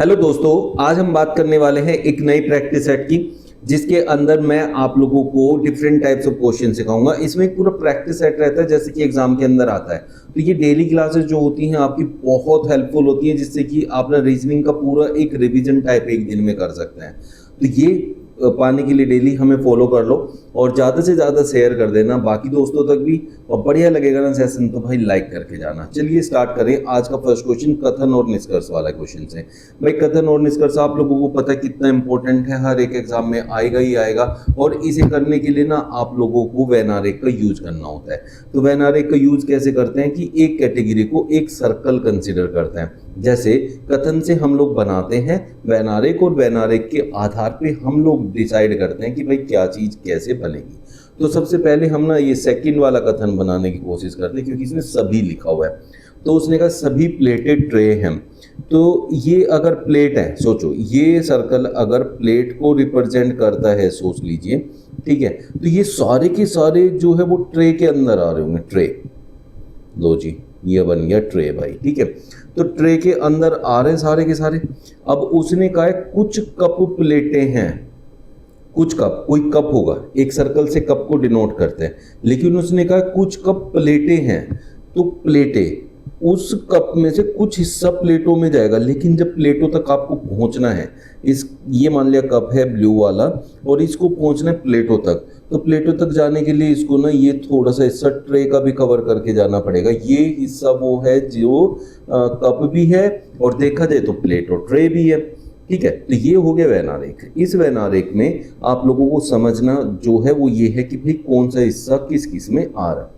Hello दोस्तों, आज हम बात करने वाले हैं एक नई प्रैक्टिस सेट की, जिसके अंदर मैं आप लोगों को डिफरेंट टाइप्स ऑफ क्वेश्चन सिखाऊंगा। इसमें एक पूरा प्रैक्टिस सेट रहता है, जैसे कि एग्जाम के अंदर आता है। तो ये डेली क्लासेस जो होती हैं आपकी बहुत हेल्पफुल होती हैं, जिससे कि आप ना रीजनिंग का पूरा एक रिवीजन टाइप एक दिन में कर सकते हैं। तो ये पाने के लिए डेली हमें फॉलो कर लो और ज़्यादा से ज़्यादा शेयर कर देना बाकी दोस्तों तक भी। और बढ़िया लगेगा ना सेशन तो भाई लाइक करके जाना। चलिए स्टार्ट करें। आज का फर्स्ट क्वेश्चन कथन और निष्कर्ष वाला क्वेश्चन से। भाई कथन और निष्कर्ष आप लोगों को पता है कितना इंपॉर्टेंट है, हर एक एग्जाम में आएगा ही आएगा। और इसे करने के लिए ना आप लोगों को वेन आरेख का यूज करना होता है। तो वेन आरेख का यूज कैसे करते हैं कि एक कैटेगरी को एक सर्कल कंसिडर करते हैं। जैसे कथन से हम लोग बनाते हैं वेन आरेख, और वेन आरेख के आधार पे हम लोग डिसाइड करते हैं कि भाई क्या चीज कैसे बनेगी। तो सबसे पहले हम ना ये सेकंड वाला कथन बनाने की कोशिश करते हैं, क्योंकि इसमें सभी लिखा हुआ है। तो उसने कहा सभी प्लेटेड ट्रे हैं। तो ये अगर प्लेट है, सोचो ये सर्कल अगर प्लेट को रिप्रेजेंट करता है, सोच लीजिए, ठीक है। तो ये सारे के सारे जो है वो ट्रे के अंदर आ रहे होंगे। ट्रे, लो जी ये बन गया ट्रे भाई, ठीक है। तो ट्रे के अंदर आ रहे सारे के सारे। अब उसने कहा है कुछ कप प्लेटें हैं। कुछ कप, कोई कप होगा, एक सर्कल से कप को डिनोट करते हैं, लेकिन उसने कहा कुछ कप प्लेटें हैं। तो प्लेटें, उस कप में से कुछ हिस्सा प्लेटों में जाएगा, लेकिन जब प्लेटों तक आपको पहुंचना है, इस ये मान लिया कप है ब्लू वाला और इसको पहुंचना है प्लेटों तक। तो प्लेटों तक जाने के लिए इसको ना ये थोड़ा सा हिस्सा ट्रे का भी कवर करके जाना पड़ेगा। ये हिस्सा वो है जो कप भी है और देखा जाए तो प्लेट और ट्रे भी है, ठीक है। तो ये हो गया वेन आरेख। इस वेन आरेख में आप लोगों को समझना जो है वो ये है कि भाई कौन सा हिस्सा किस किस में आ रहा है,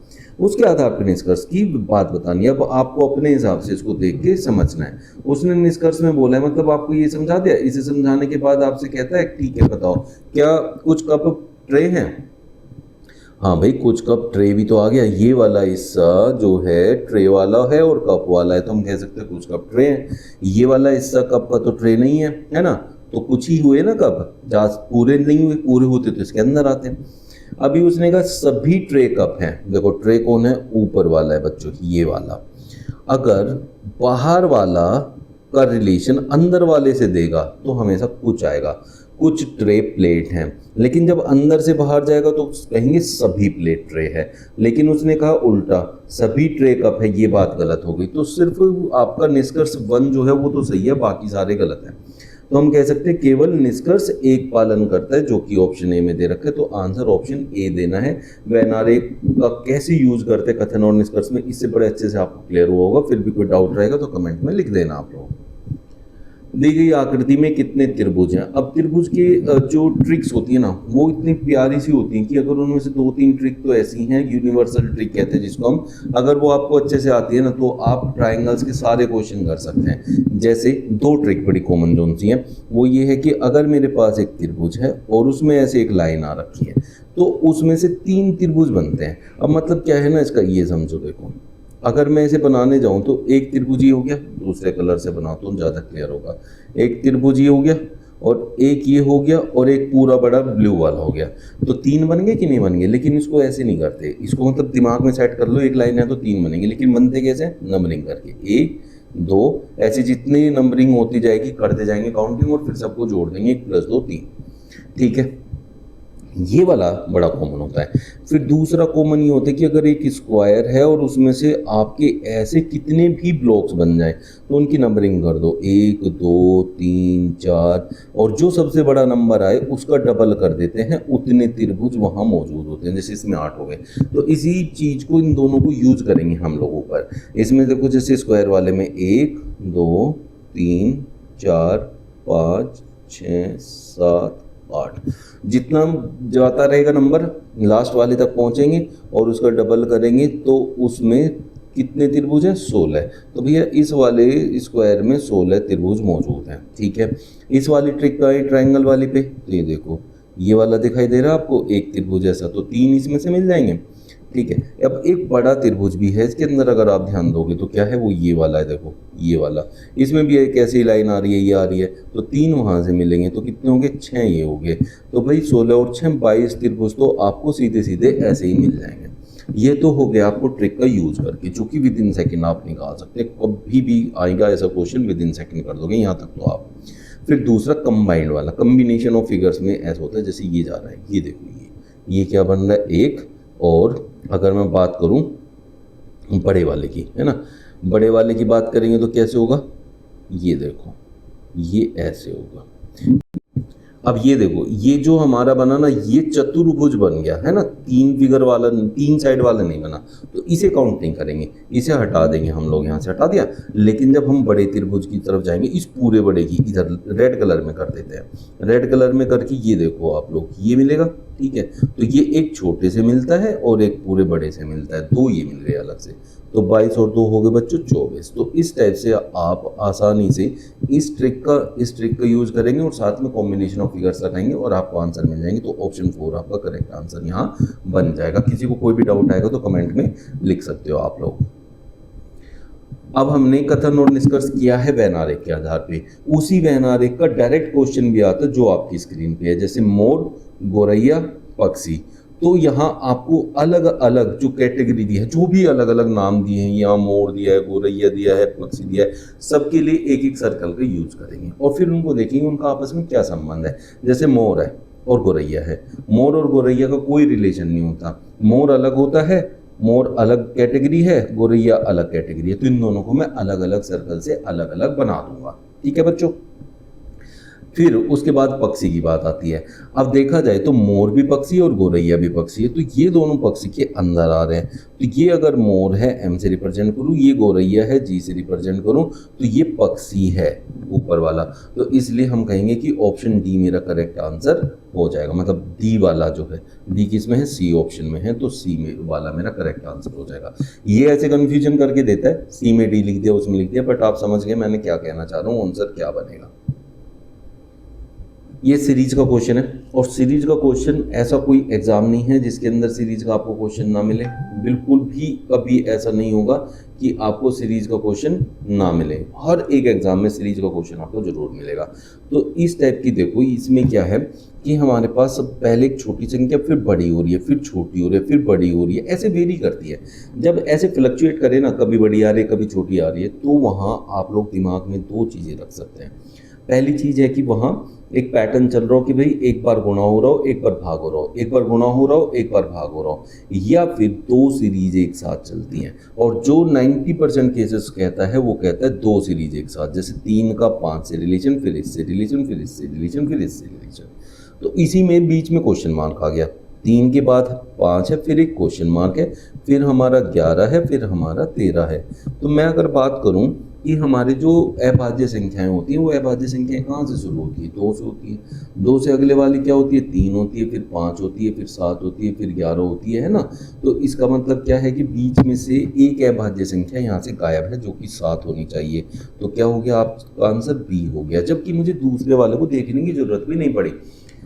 उसके आधार पर निष्कर्ष की बात बतानी है। अब आपको अपने हिसाब से इसको देख के समझना है। उसने निष्कर्ष में बोला है, मतलब आपको ये समझा दिया। इसे समझाने के बाद आपसे कहता है ठीक है बताओ क्या कुछ कप ट्रे हैं। हाँ भाई कुछ कप ट्रे भी तो आ गया। ये वाला हिस्सा जो है ट्रे वाला है और कप वाला है, तो हम कह सकते हैं कुछ कप ट्रे हैं। ये वाला हिस्सा कप का तो ट्रे नहीं है ना। तो कुछ ही हुए ना कप, पूरे नहीं हुए, पूरे होते तो इसके अंदर आते हैं। अभी उसने कहा सभी ट्रे कप हैं। देखो ट्रे कौन है, ऊपर वाला है बच्चों, ये वाला। अगर बाहर वाला का रिलेशन अंदर वाले से देगा तो हमेशा कुछ आएगा। कुछ ट्रे प्लेट हैं, लेकिन जब अंदर से बाहर जाएगा तो कहेंगे सभी प्लेट ट्रे है। लेकिन उसने कहा उल्टा, सभी ट्रे कप है, ये बात गलत हो गई। तो सिर्फ आपका निष्कर्ष 1 जो है वो तो सही है, बाकी सारे गलत हैं। तो हम कह सकते हैं केवल निष्कर्ष एक पालन करता है, जो कि ऑप्शन ए में दे रखा है। तो आंसर ऑप्शन ए देना है। वेन आरेख का कैसे यूज करते हैं कथन और निष्कर्ष में, इससे बड़े अच्छे से आपको क्लियर हुआ होगा। फिर भी कोई डाउट रहेगा तो कमेंट में लिख देना आप लोग। दी गई आकृति में कितने त्रिभुज हैं। अब त्रिभुज के जो ट्रिक्स होती है ना वो इतनी प्यारी सी होती हैं कि अगर उनमें से 2-3 ट्रिक तो ऐसी हैं, यूनिवर्सल ट्रिक कहते हैं जिसको हम, अगर वो आपको अच्छे से आती है ना तो आप ट्राइंगल्स के सारे क्वेश्चन कर सकते हैं। जैसे 2 ट्रिक बड़ी कॉमन जोन सी हैं, वो ये है कि अगर मेरे पास एक त्रिभुज है और उसमें ऐसे एक लाइन आ रखी है तो उसमें से 3 त्रिभुज बनते हैं। अब मतलब क्या है ना इसका, ये समझो। देखो अगर मैं इसे बनाने जाऊं तो एक त्रिभुज हो गया, दूसरे कलर से बनाता हूँ ज़्यादा क्लियर होगा। एक त्रिभुज हो गया और एक ये हो गया और एक पूरा बड़ा ब्लू वाला हो गया। तो 3 बन गए कि नहीं बन गए। लेकिन इसको ऐसे नहीं करते, इसको मतलब दिमाग में सेट कर लो, एक लाइन है तो 3 बनेंगे। लेकिन बनते कैसे, नंबरिंग करके 1 2 ऐसे जितनी नंबरिंग होती जाएगी करते जाएंगे काउंटिंग, और फिर सबको जोड़ देंगे 1 + 2 3, ठीक है। ये वाला बड़ा कॉमन होता है। फिर दूसरा कॉमन ये होता है कि अगर एक स्क्वायर है और उसमें से आपके ऐसे कितने भी ब्लॉक्स बन जाएं तो उनकी नंबरिंग कर दो 1 2 3 4, और जो सबसे बड़ा नंबर आए उसका डबल कर देते हैं। उतने त्रिभुज वहाँ मौजूद होते हैं। जैसे इसमें 8 हो गए, तो इसी चीज़ को इन दोनों को यूज करेंगे हम लोगों पर। इसमें देखो जैसे स्क्वायर वाले में 1 2 3 4 5 6 7 8, जितना जाता रहेगा नंबर लास्ट वाले तक पहुंचेंगे और उसका डबल करेंगे तो उसमें कितने त्रिभुज हैं, 16। तो भैया इस वाले स्क्वायर में 16 त्रिभुज मौजूद हैं, ठीक है। इस वाली ट्रिक का है ट्रायंगल वाली पे, तो ये देखो ये वाला दिखाई दे रहा है आपको, एक त्रिभुज ऐसा, तो 3 इसमें से मिल जाएंगे, ठीक है। अब एक बड़ा त्रिभुज भी है इसके अंदर, अगर आप ध्यान दोगे तो क्या है, वो ये वाला है। देखो ये वाला, इसमें भी एक ऐसी लाइन आ रही है, ये आ रही है, तो 3 वहाँ से मिलेंगे तो कितने होंगे, 6 ये हो गए। तो भाई 16 और 6 22 त्रिभुज तो आपको सीधे सीधे ऐसे ही मिल जाएंगे। ये तो हो गया आपको ट्रिक का यूज करके, जो कि विद इन सेकेंड आप निकाल सकते हैं, कभी भी आएगा ऐसा क्वेश्चन विद इन सेकेंड कर दोगे यहाँ तक तो आप। फिर दूसरा कंबाइंड वाला, कम्बिनेशन ऑफ फिगर्स में ऐसा होता है जैसे ये जा रहा है, ये देखो ये क्या बन रहा है एक, और अगर मैं बात करूँ बड़े वाले की, है ना, बड़े वाले की बात करेंगे तो कैसे होगा, ये देखो ये ऐसे होगा। अब ये देखो ये जो हमारा बना ना, ये चतुर्भुज बन गया है ना, तीन फिगर वाला, तीन साइड वाला नहीं बना, तो इसे काउंट नहीं करेंगे, इसे हटा देंगे हम लोग, यहाँ से हटा दिया। लेकिन जब हम बड़े त्रिभुज की तरफ जाएंगे, इस पूरे बड़े की इधर रेड कलर में कर देते हैं, रेड कलर में करके ये देखो आप लोग ये मिलेगा, ठीक है। तो ये एक छोटे से मिलता है और एक पूरे बड़े से मिलता है, दो ये मिल रहे अलग से, तो 22 और 2 हो गए बच्चों 24। तो इस टाइप से आप आसानी से इस ट्रिक का यूज करेंगे और साथ में कॉम्बिनेशन ऑफ फिगर्स लगाएंगे और आपको आंसर मिल जाएंगे। तो ऑप्शन 4 आपका करेक्ट आंसर यहाँ बन जाएगा। किसी को कोई भी डाउट आएगा तो कमेंट में लिख सकते हो आप लोग। अब हमने कथन और निष्कर्ष किया है वैन आरेख के आधार पे, उसी वैन आरेख का डायरेक्ट क्वेश्चन भी आता है जो आपकी स्क्रीन पे है, जैसे मोर, गोरैया, पक्षी। तो यहाँ आपको अलग अलग जो कैटेगरी दी है, जो भी अलग अलग नाम दिए हैं, यहाँ मोर दिया है, गोरैया दिया है, पक्षी दिया है, सबके लिए एक एक सर्कल का यूज करेंगे और फिर उनको देखेंगे उनका आपस में क्या संबंध है। जैसे मोर है और गोरैया है, मोर और गोरैया का कोई रिलेशन नहीं होता, मोर अलग होता है, मोर अलग कैटेगरी है, गोरैया अलग कैटेगरी है, तो इन दोनों को मैं अलग अलग सर्कल से अलग अलग बना दूंगा, ठीक है बच्चों। फिर उसके बाद पक्षी की बात आती है। अब देखा जाए तो मोर भी पक्षी और गोरैया भी पक्षी है, तो ये दोनों पक्षी के अंदर आ रहे हैं। तो ये अगर मोर है एम से रिप्रेजेंट करूँ, ये गोरैया है जी से रिप्रेजेंट करूँ, तो ये पक्षी है ऊपर वाला। तो इसलिए हम कहेंगे कि ऑप्शन डी मेरा करेक्ट आंसर हो जाएगा, मतलब डी वाला जो है, डी किस में है, सी ऑप्शन में है, तो सी में वाला मेरा करेक्ट आंसर हो जाएगा। ये ऐसे कंफ्यूजन करके देता है, सी में डी लिख दिया उसमें लिख दिया, बट आप समझ गए मैंने क्या कहना चाह रहा हूँ, आंसर क्या बनेगा। ये सीरीज का क्वेश्चन है और सीरीज का क्वेश्चन ऐसा कोई एग्जाम नहीं है जिसके अंदर सीरीज का आपको क्वेश्चन ना मिले, बिल्कुल भी कभी ऐसा नहीं होगा कि आपको सीरीज का क्वेश्चन ना मिले, हर एक एग्जाम में सीरीज का क्वेश्चन आपको जरूर मिलेगा। तो इस टाइप की देखो, इसमें क्या है कि हमारे पास पहले एक छोटी संख्या फिर बड़ी हो रही है, फिर छोटी हो रही है, फिर बड़ी हो रही है, ऐसे वेरी करती है। जब ऐसे फ्लक्चुएट करे ना, कभी बड़ी आ रही है कभी छोटी आ रही है, तो वहाँ आप लोग दिमाग में दो चीज़ें रख सकते हैं। पहली चीज़ है कि वहाँ एक पैटर्न चल रहा हो कि भाई एक बार गुणा हो रहा हो एक बार भाग हो रहा हो, एक बार गुणा हो रहा हो एक बार भाग हो रहा हो, या फिर दो सीरीज एक साथ चलती हैं। और जो 90% केसेस कहता है वो कहता है दो सीरीज एक साथ, जैसे 3 का 5 से रिलेशन, फिर इससे रिलेशन, फिर इससे रिलेशन, फिर इससे रिलेशन। तो इसी में बीच में क्वेश्चन मार्क आ गया, 3 के बाद 5 है, फिर एक क्वेश्चन मार्क है, फिर हमारा 11 है, फिर हमारा 13 है। तो मैं अगर बात करूं कि हमारे जो अभाज्य संख्याएं होती हैं, वो अभाज्य संख्याएं कहाँ से शुरू होती है, 2 से होती है। 2 से अगले वाली क्या होती है, 3 होती है, फिर 5 होती है, फिर 7 होती है, फिर 11 होती है ना। तो इसका मतलब क्या है कि बीच में से एक अभाज्य संख्या यहाँ से गायब है, जो कि 7 होनी चाहिए। तो क्या हो गया, आपका आंसर बी हो गया, जबकि मुझे दूसरे वाले को देखने की जरूरत भी नहीं पड़ी।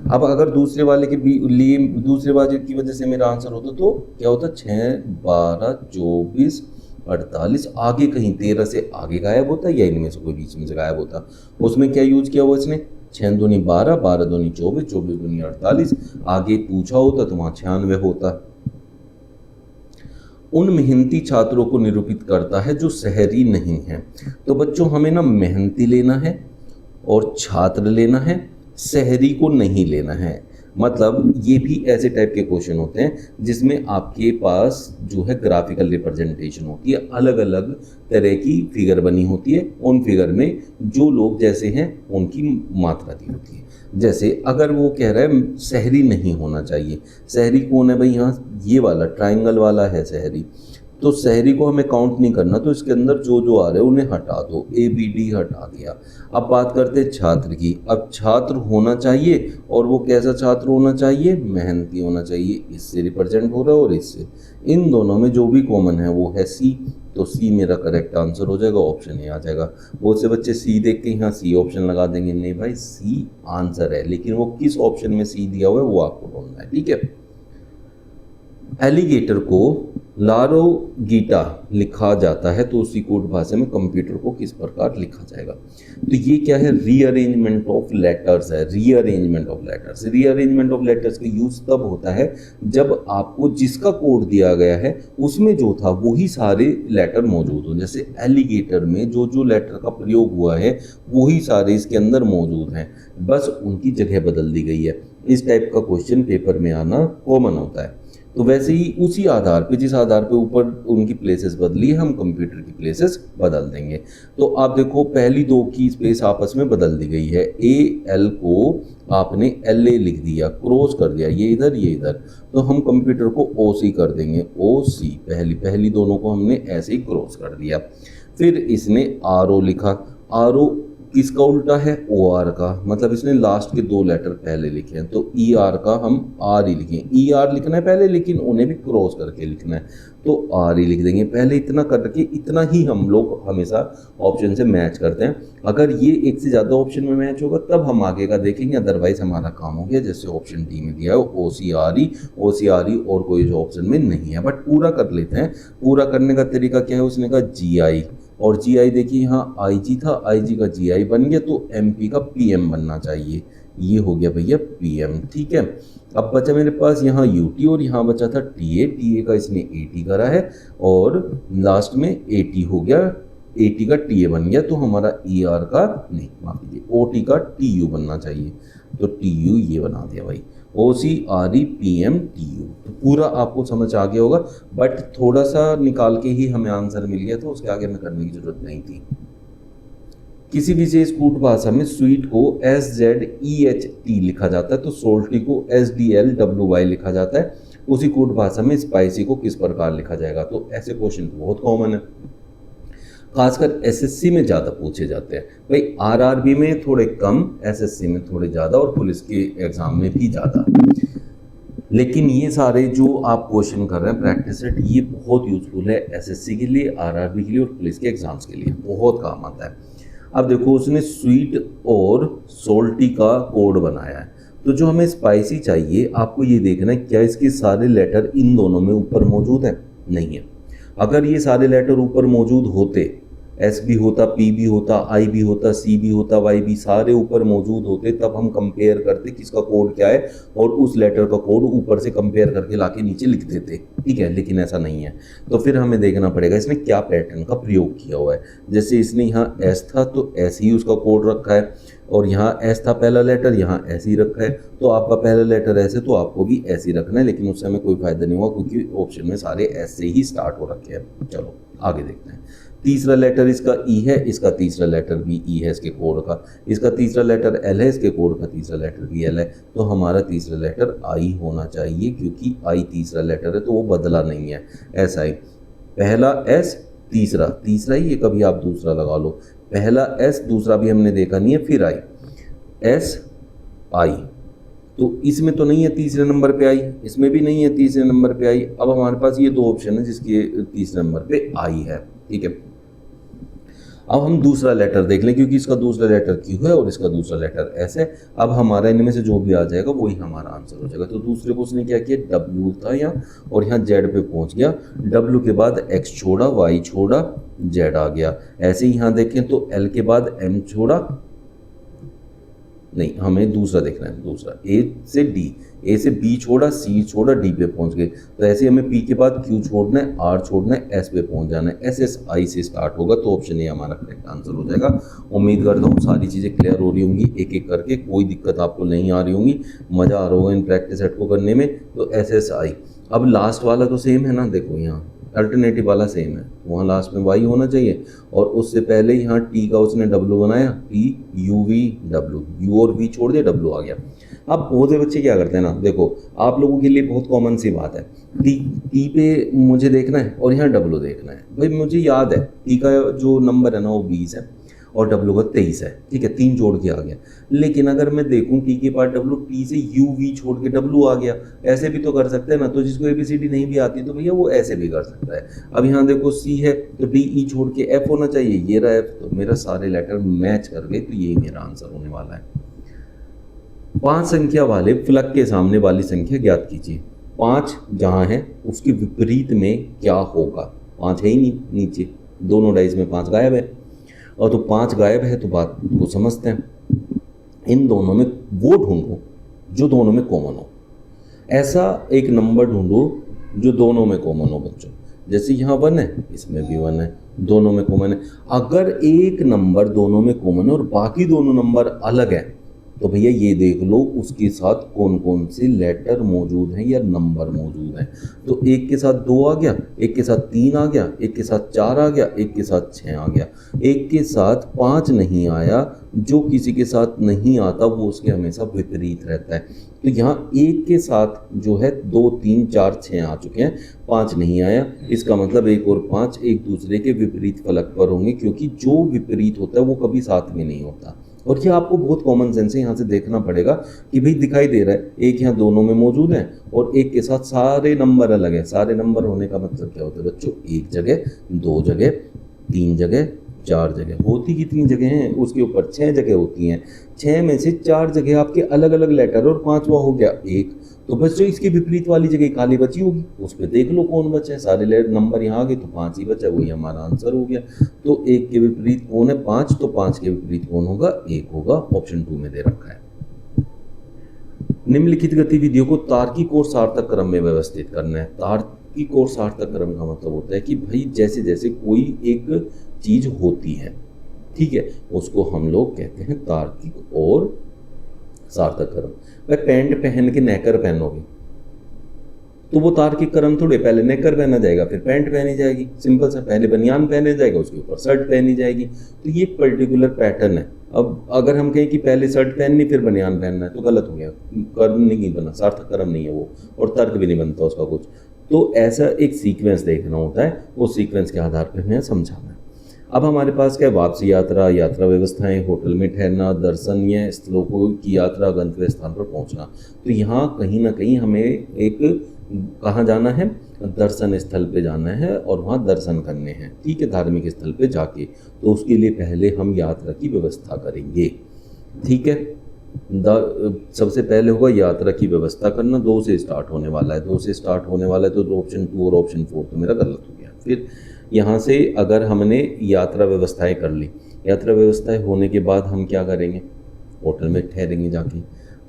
अब अगर दूसरे वाले के लिए दूसरे वाले की वजह से मेरा आंसर होता तो क्या होता, 6, 12, 24, 48, आगे कहीं 13 से आगे गायब होता, या इनमें से कोई बीच में से गायब होता। उसमें क्या यूज किया हुआ इसने, 6 दूनी 12, 12 दूनी 24, 24 दूनी 48, आगे पूछा होता तो वहाँ 96 होता। उन मेहनती छात्रों को निरूपित करता है जो शहरी नहीं है। तो बच्चों हमें ना मेहनती लेना है और छात्र लेना है, शहरी को नहीं लेना है। मतलब ये भी ऐसे टाइप के क्वेश्चन होते हैं जिसमें आपके पास जो है ग्राफिकल रिप्रेजेंटेशन होती है, अलग अलग तरह की फिगर बनी होती है, उन फिगर में जो लोग जैसे हैं उनकी मात्रा दी होती है। जैसे अगर वो कह रहा है शहरी नहीं होना चाहिए, शहरी कौन है भाई, यहाँ ये वाला ट्राइंगल वाला है शहरी, तो शहरी को हमें काउंट नहीं करना, तो इसके अंदर जो जो आ रहे हैं उन्हें हटा दो, ABD हटा दिया। अब बात करते हैं छात्र की। अब छात्र होना चाहिए, और वो कैसा छात्र होना चाहिए, मेहनती होना चाहिए, इससे रिप्रेजेंट हो रहा है और इससे, इन दोनों में जो भी कॉमन है वो है सी, तो सी मेरा करेक्ट आंसर हो जाएगा, ऑप्शन ए आ जाएगा। बहुत से बच्चे सी देख के यहाँ सी ऑप्शन लगा देंगे, नहीं भाई सी आंसर है, लेकिन वो किस ऑप्शन में सी दिया हुआ है वो आपको ढूंढना है, ठीक है। एलिगेटर को लारोगीटा लिखा जाता है तो उसी कोड भाषा में कंप्यूटर को किस प्रकार लिखा जाएगा। तो ये क्या है, रीअरेंजमेंट ऑफ लेटर्स है। Rearrangement of letters, rearrangement of letters का यूज तब होता है जब आपको जिसका कोड दिया गया है उसमें जो था वही सारे लेटर मौजूद हो। जैसे एलिगेटर में जो जो लेटर का प्रयोग हुआ है वही सारे इसके अंदर मौजूद हैं, बस उनकी जगह बदल दी गई है। इस टाइप का क्वेश्चन पेपर में आना कॉमन होता है। तो वैसे ही उसी आधार पे, जिस आधार पे ऊपर उनकी प्लेसेस बदली है, हम कंप्यूटर की प्लेसेस बदल देंगे। तो आप देखो पहली दो की स्पेस आपस में बदल दी गई है। ए एल को आपने एल ए लिख दिया, क्रॉस कर दिया, ये इधर ये इधर, तो हम कंप्यूटर को ओ सी कर देंगे। ओ सी पहली दोनों को हमने ऐसे ही क्रॉस कर दिया। फिर इसने आर ओ लिखा। आर ओ किसका उल्टा है, ओ आर का, मतलब इसने लास्ट के दो लेटर पहले लिखे हैं, तो ई आर का हम आर ही लिखें। ई आर लिखना है पहले, लेकिन उन्हें भी क्रॉस करके लिखना है, तो आर ही लिख देंगे। पहले इतना करके, इतना ही हम लोग हमेशा ऑप्शन से मैच करते हैं। अगर ये एक से ज़्यादा ऑप्शन में मैच होगा तब हम आगे का देखेंगे, अदरवाइज हमारा काम हो गया। जैसे ऑप्शन डी में दिया है ओ सी आर ई, और कोई जो ऑप्शन में नहीं है, बट पूरा कर लेते हैं। पूरा करने का तरीका क्या है, उसने कहा जी आई, और जी आई देखिए यहाँ आई जी था, आई जी का जी आई बन गया, तो एम पी का पी एम बनना चाहिए। ये हो गया भैया पी एम, ठीक है। अब बचा मेरे पास यहाँ यू टी, और यहाँ बचा था टी ए का इसने ए टी करा है, और लास्ट में ए टी हो गया, ए टी का टी ए बन गया, तो हमारा ई आर का नहीं, माफ कीजिए, ओ टी का टी यू बनना चाहिए, तो टी यू ये बना दिया भाई, O C R E P M T U. तो पूरा आपको समझ आ गया होगा, बट थोड़ा सा निकाल के ही हमें आंसर मिल गया, तो उसके आगे हमें करने की जरूरत नहीं थी। किसी विशेष कूट भाषा में स्वीट को S Z E H T लिखा जाता है, तो सोल्टी को S D L W Y लिखा जाता है। उसी कूट भाषा में स्पाइसी को किस प्रकार लिखा जाएगा। तो ऐसे क्वेश्चन बहुत कॉमन है, खासकर एसएससी में ज़्यादा पूछे जाते हैं भाई। आरआरबी में थोड़े कम, एसएससी में थोड़े ज़्यादा, और पुलिस के एग्जाम में भी ज़्यादा। लेकिन ये सारे जो आप क्वेश्चन कर रहे हैं प्रैक्टिस सेट, ये बहुत यूजफुल है एसएससी के लिए, आरआरबी के लिए, और पुलिस के एग्जाम्स के लिए बहुत काम आता है। अब देखो उसने स्वीट और सोल्टी का कोड बनाया है, तो जो हमें स्पाइसी चाहिए, आपको ये देखना है क्या इसके सारे लेटर इन दोनों में ऊपर मौजूद है, नहीं है। अगर ये सारे लेटर ऊपर मौजूद होते, एस भी होता, पी भी होता, आई भी होता, सी भी होता, वाई भी, सारे ऊपर मौजूद होते, तब हम कंपेयर करते किसका कोड क्या है, और उस लेटर का कोड ऊपर से कंपेयर करके लाके नीचे लिख देते, ठीक है। लेकिन ऐसा नहीं है, तो फिर हमें देखना पड़ेगा इसने क्या पैटर्न का प्रयोग किया हुआ है। जैसे इसने यहाँ एस था तो ऐसे ही उसका कोड रखा है, और यहाँ एस था पहला लेटर, यहाँ ऐसे ही रखा है, तो आपका पहला लेटर ऐसे, तो आपको भी ऐसे ही रखना है। लेकिन उससे हमें कोई फायदा नहीं हुआ, क्योंकि ऑप्शन में सारे ऐसे ही स्टार्ट हो रखे हैं। चलो आगे देखते हैं। तीसरा लेटर इसका ई है, इसका तीसरा लेटर भी ई है इसके कोड का, इसका तीसरा लेटर एल है, इसके कोड का तीसरा लेटर भी एल है, तो हमारा तीसरा लेटर आई होना चाहिए, क्योंकि आई तीसरा लेटर है तो वो बदला नहीं है। ऐसा ही पहला एस, तीसरा ही है, कभी आप दूसरा लगा लो, पहला एस, दूसरा भी हमने देखा नहीं है, फिर आई, एस आई, तो इसमें तो नहीं है तीसरे नंबर पे आई, इसमें भी नहीं है तीसरे नंबर पे आई। अब हमारे पास ये दो ऑप्शन है जिसके तीसरे नंबर पे आई है, ठीक है। अब हम दूसरा लेटर देख लें, क्योंकि इसका दूसरा लेटर क्यू है और इसका दूसरा लेटर एस है। अब हमारा इनमें से जो भी आ जाएगा वही हमारा आंसर हो जाएगा। तो दूसरे को उसने क्या किया, डब्ल्यू था यहाँ, और यहाँ जेड पे पहुँच गया, डब्ल्यू के बाद एक्स छोड़ा, वाई छोड़ा, जेड आ गया। ऐसे ही यहाँ देखें तो एल के बाद एम छोड़ा, नहीं, हमें दूसरा देखना है, दूसरा ए से डी, ए से बी छोड़ा, सी छोड़ा, डी पे पहुंच गए। तो ऐसे ही हमें पी के बाद क्यू छोड़ना है, आर छोड़ना है, एस पे पहुंच जाना है, एस एस आई से स्टार्ट होगा, तो ऑप्शन ए हमारा करेक्ट आंसर हो जाएगा। उम्मीद करता हूँ सारी चीज़ें क्लियर हो रही होंगी, एक एक करके, कोई दिक्कत आपको नहीं आ रही होंगी, मज़ा आ रहा होगा इन प्रैक्टिस सेट को करने में। तो एस एस आई, अब लास्ट वाला तो सेम है ना, देखो यहाँ अल्टरनेटिव वाला सेम है, वहाँ लास्ट में वाई होना चाहिए, और उससे पहले यहाँ टी का उसने डब्ल्यू बनाया, T U V W, you और वी छोड़ दिया, डब्ल्यू आ गया। अब बहुत से बच्चे क्या करते हैं ना, देखो आप लोगों के लिए बहुत कॉमन सी बात है, टी पे मुझे देखना है और यहाँ डब्ल्यू देखना है। भाई मुझे याद है टी का जो नंबर है ना वो 20 है और डब्ल्यू का 23 है, ठीक है, 3 जोड़ के आ गया। लेकिन अगर मैं देखूं टी के पास डब्ल्यू, टी से यू वी छोड़ के डब्ल्यू आ गया, ऐसे भी तो कर सकते हैं ना। तो जिसको एबीसीडी नहीं भी आती तो भैया वो ऐसे भी कर सकता है। अब यहाँ देखो सी है तो डी ई छोड़ के एफ होना चाहिए, ये रहा एफ, तो मेरा सारे लेटर मैच कर गए, तो यही मेरा आंसर होने वाला है। 5 संख्या वाले फलक के सामने वाली संख्या ज्ञात कीजिए। 5 जहाँ है उसके विपरीत में क्या होगा, 5 है ही नहीं नीचे, दोनों डाइस में 5 गायब है, और तो 5 गायब है तो बात को समझते हैं। इन दोनों में वो ढूंढो जो दोनों में कॉमन हो, ऐसा एक नंबर ढूंढो जो दोनों में कॉमन हो बच्चों। जैसे यहाँ 1 है, इसमें भी 1 है, दोनों में कॉमन है। अगर एक नंबर दोनों में कॉमन है और बाकी दोनों नंबर अलग है तो भैया ये देख लो उसके साथ कौन कौन से लेटर मौजूद हैं या नंबर मौजूद हैं। तो एक के साथ 2 आ गया, एक के साथ 3 आ गया, एक के साथ 4 आ गया, एक के साथ 6 आ गया, एक के साथ 5 नहीं आया। जो किसी के साथ नहीं आता वो उसके हमेशा विपरीत रहता है। तो यहाँ एक के साथ जो है 2 3 4 6 आ चुके हैं, 5 नहीं आया, इसका मतलब 1 और 5 एक दूसरे के विपरीत फलक पर होंगे, क्योंकि जो विपरीत होता है वो कभी साथ में नहीं होता। और ये आपको बहुत कॉमन सेंस है, यहाँ से देखना पड़ेगा कि भाई दिखाई दे रहा है एक यहाँ दोनों में मौजूद है और एक के साथ सारे नंबर अलग है। सारे नंबर होने का मतलब क्या होता है बच्चों, एक जगह, 2 जगह, 3 जगह, 4 जगह। होती कितनी जगह हैं उसके ऊपर, 6 जगह होती हैं। 6 में से 4 जगह आपके अलग अलग लेटर और 5वां हो गया 1। तो बच्चों इसकी विपरीत वाली जगह खाली बची होगी, उस पर देख लो कौन बचा है। सारे नंबर यहाँ आ गए तो 5 ही बचा, वही हमारा आंसर हो गया। तो 1 के विपरीत कौन है, 5, तो 5 के विपरीत कौन होगा, 1 होगा। ऑप्शन 2 में दे रखा है। निम्नलिखित गतिविधियों को तार्किक और सार्थक क्रम में व्यवस्थित करना है। तार्किक और सार्थक क्रम का मतलब होता है कि भाई जैसे जैसे कोई एक चीज होती है, ठीक है, उसको हम लोग कहते हैं तार्किक और सार्थक क्रम। भाई पैंट पहन के नेकर पहनोगे तो वो तार्किक क्रम थोड़े, पहले नेकर पहना जाएगा फिर पैंट पहनी जाएगी, सिंपल सा। पहले बनियान पहने जाएगा उसके ऊपर शर्ट पहनी जाएगी। तो ये एक पर्टिकुलर पैटर्न है। अब अगर हम कहें कि पहले शर्ट पहननी फिर बनियान पहनना है तो गलत हो गया, कर्म नहीं बना, सार्थक कर्म नहीं है वो, और तर्क भी नहीं बनता उसका कुछ। तो ऐसा एक सीक्वेंस देखना होता है, उस सीक्वेंस के आधार पर हमें समझाना है। अब हमारे पास क्या है, वापसी यात्रा, यात्रा व्यवस्थाएं, होटल में ठहरना, दर्शनीय स्थलों की यात्रा, गंतव्य स्थान पर पहुंचना। तो यहाँ कहीं ना कहीं हमें एक कहाँ जाना है, दर्शन स्थल पे जाना है और वहाँ दर्शन करने हैं, ठीक है, धार्मिक स्थल पे जाके। तो उसके लिए पहले हम यात्रा की व्यवस्था करेंगे, ठीक है। सबसे पहले होगा यात्रा की व्यवस्था करना। 2 से स्टार्ट होने वाला है, 2 से स्टार्ट होने वाला है तो ऑप्शन 2 और ऑप्शन 4 तो मेरा गलत हो गया। फिर यहाँ से अगर हमने यात्रा व्यवस्थाएं कर ली, यात्रा व्यवस्थाएं होने के बाद हम क्या करेंगे, होटल में ठहरेंगे जाके।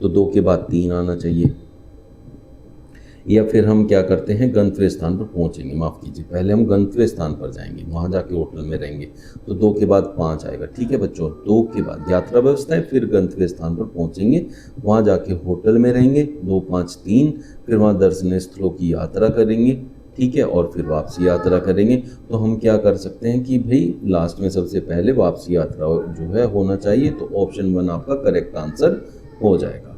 तो 2 के बाद 3 आना चाहिए। या फिर हम क्या करते हैं, गंतव्य स्थान पर पहुंचेंगे, माफ़ कीजिए, पहले हम गंतव्य स्थान पर जाएंगे, वहाँ जाके होटल में रहेंगे। तो 2 के बाद 5 आएगा, ठीक है बच्चों। 2 के बाद यात्रा व्यवस्था है, फिर गंतव्य स्थान पर पहुंचेंगे, वहाँ जाके होटल में रहेंगे, 2 5 3, फिर वहाँ दर्शनीय स्थलों की यात्रा करेंगे, ठीक है, और फिर वापसी यात्रा करेंगे। तो हम क्या कर सकते हैं कि भाई लास्ट में सबसे पहले वापसी यात्रा जो है होना चाहिए। तो ऑप्शन 1 आपका करेक्ट आंसर हो जाएगा।